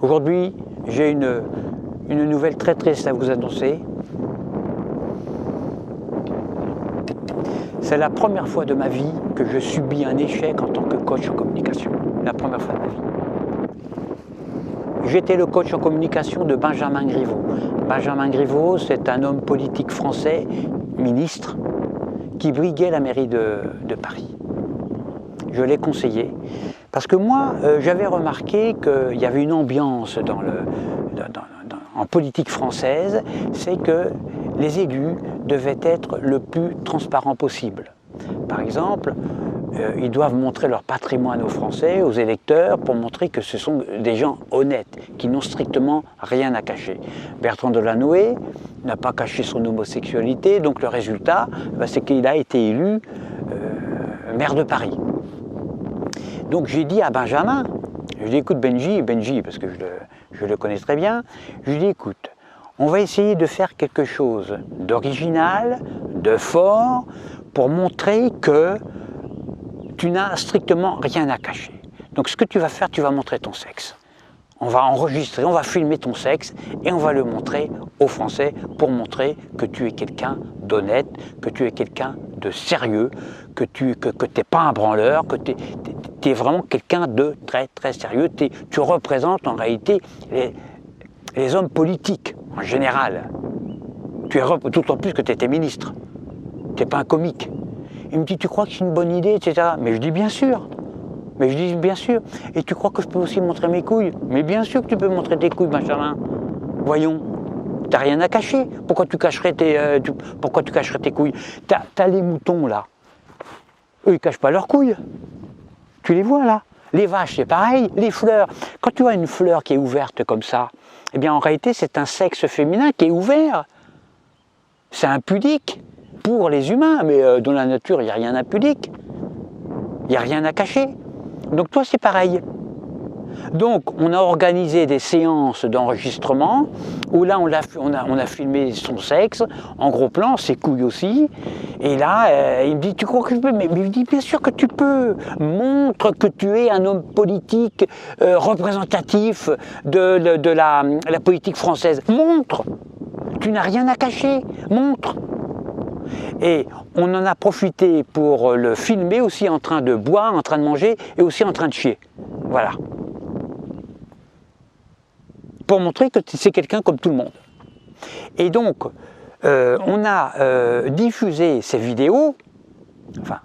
Aujourd'hui, j'ai une nouvelle très triste à vous annoncer. C'est la première fois de ma vie que je subis un échec en tant que coach en communication. La première fois de ma vie. J'étais le coach en communication de Benjamin Griveaux. Benjamin Griveaux, c'est un homme politique français, ministre, qui briguait la mairie de Paris. Je l'ai conseillé. Parce que moi, j'avais remarqué qu'il y avait une ambiance en politique française, c'est que les élus devaient être le plus transparents possible. Par exemple, ils doivent montrer leur patrimoine aux Français, aux électeurs, pour montrer que ce sont des gens honnêtes, qui n'ont strictement rien à cacher. Bertrand Delanoë n'a pas caché son homosexualité, donc le résultat, c'est qu'il a été élu maire de Paris. Donc j'ai dit à Benjamin, je lui ai dit écoute Benji, parce que je le connais très bien, je lui ai dit écoute, on va essayer de faire quelque chose d'original, de fort, pour montrer que tu n'as strictement rien à cacher. Donc ce que tu vas faire, tu vas montrer ton sexe. On va enregistrer, on va filmer ton sexe et on va le montrer aux Français pour montrer que tu es quelqu'un d'honnête, que tu es quelqu'un de sérieux, que tu n'es pas un branleur, que tu es vraiment quelqu'un de très très sérieux. Tu représentes en réalité les hommes politiques en général. D'autant plus que tu étais ministre. Tu n'es pas un comique. Il me dit, tu crois que c'est une bonne idée, etc. Mais je dis, bien sûr. Mais je dis, bien sûr. Et tu crois que je peux aussi montrer mes couilles? Mais bien sûr que tu peux montrer tes couilles, Benjamin. Voyons. Tu n'as rien à cacher. Pourquoi tu cacherais tes couilles? T'as les moutons, là. Eux, ils ne cachent pas leurs couilles. Tu les vois, là. Les vaches, c'est pareil. Les fleurs. Quand tu vois une fleur qui est ouverte comme ça, eh bien, en réalité, c'est un sexe féminin qui est ouvert. C'est impudique pour les humains, mais dans la nature, il n'y a rien d'impudique. Il n'y a rien à cacher. Donc toi, c'est pareil. Donc, on a organisé des séances d'enregistrement où là, on a filmé son sexe, en gros plan, ses couilles aussi. Et là, il me dit, tu crois que je peux? Mais je dis, bien sûr que tu peux. Montre que tu es un homme politique représentatif de la politique française. Montre. Tu n'as rien à cacher. Montre. Et on en a profité pour le filmer aussi en train de boire, en train de manger et aussi en train de chier. Voilà. Pour montrer que c'est quelqu'un comme tout le monde. Et donc, on a diffusé ces vidéos. Enfin,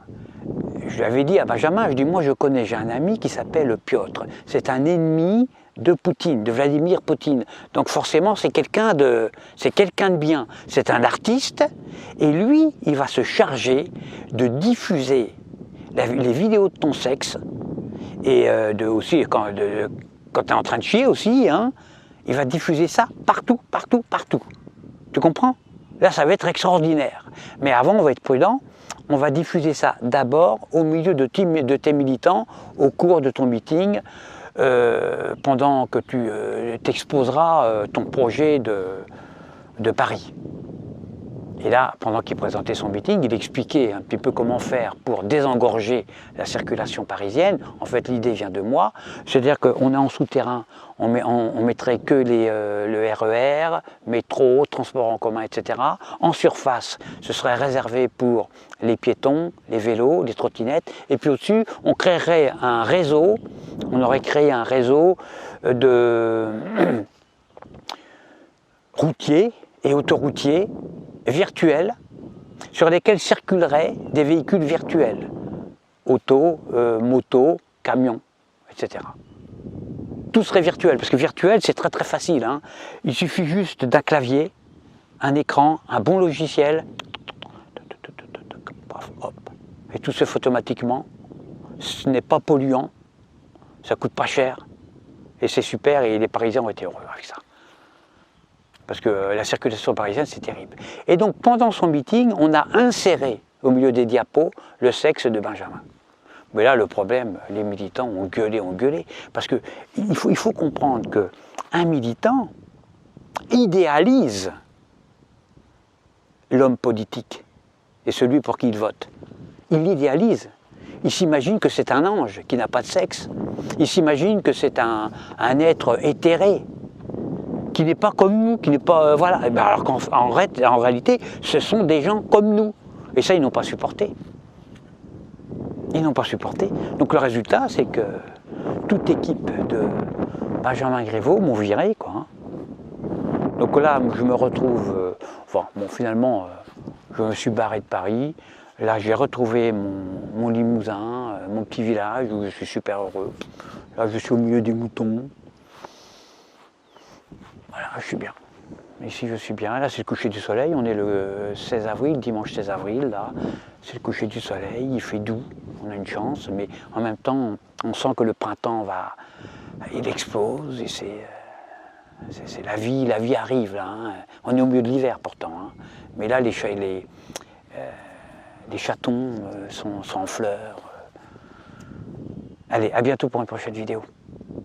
je lui avais dit à Benjamin, je dis, moi j'ai un ami qui s'appelle Piotr. C'est un ennemi de Poutine, de Vladimir Poutine. Donc forcément, c'est quelqu'un de bien. C'est un artiste, et lui, il va se charger de diffuser les vidéos de ton sexe, et aussi quand tu es en train de chier aussi, hein, il va diffuser ça partout. Tu comprends? Là, ça va être extraordinaire. Mais avant, on va être prudent. On va diffuser ça d'abord au milieu de tes militants, au cours de ton meeting, pendant que tu t'exposeras ton projet de Paris. Et là, pendant qu'il présentait son meeting, il expliquait un petit peu comment faire pour désengorger la circulation parisienne. En fait, l'idée vient de moi. C'est-à-dire qu'on est en souterrain, on mettrait que le RER, métro, transport en commun, etc. En surface, ce serait réservé pour les piétons, les vélos, les trottinettes. Et puis au-dessus, on créerait un réseau, on aurait créé un réseau de routiers et autoroutiers virtuels sur lesquels circuleraient des véhicules virtuels, autos, motos, camions, etc. Tout serait virtuel, parce que virtuel c'est très très facile, hein. Il suffit juste d'un clavier, un écran, un bon logiciel, et tout se fait automatiquement. Ce n'est pas polluant, ça coûte pas cher, et c'est super, et les Parisiens ont été heureux avec ça. Parce que la circulation parisienne, c'est terrible. Et donc, pendant son meeting, on a inséré au milieu des diapos le sexe de Benjamin. Mais là, le problème, les militants ont gueulé. Parce qu'il faut comprendre qu'un militant idéalise l'homme politique et celui pour qui il vote. Il l'idéalise. Ils s'imaginent que c'est un ange qui n'a pas de sexe. Ils s'imaginent que c'est un être éthéré, qui n'est pas comme nous, qui n'est pas... voilà. Alors qu'en réalité, ce sont des gens comme nous. Et ça, ils n'ont pas supporté. Ils n'ont pas supporté. Donc le résultat, c'est que toute équipe de Benjamin Griveaux m'ont viré, quoi. Hein. Donc là, je me retrouve... finalement, je me suis barré de Paris. Là, j'ai retrouvé mon Limousin, mon petit village où je suis super heureux. Là, je suis au milieu des moutons. Voilà, je suis bien. Ici, je suis bien. Là, c'est le coucher du soleil. On est le 16 avril, dimanche 16 avril. Là, c'est le coucher du soleil. Il fait doux. On a une chance. Mais en même temps, on sent que le printemps il explose. Et c'est la vie. La vie arrive, là. Hein. On est au milieu de l'hiver, pourtant. Hein. Mais là, les chatons sont en fleurs. Allez, à bientôt pour une prochaine vidéo.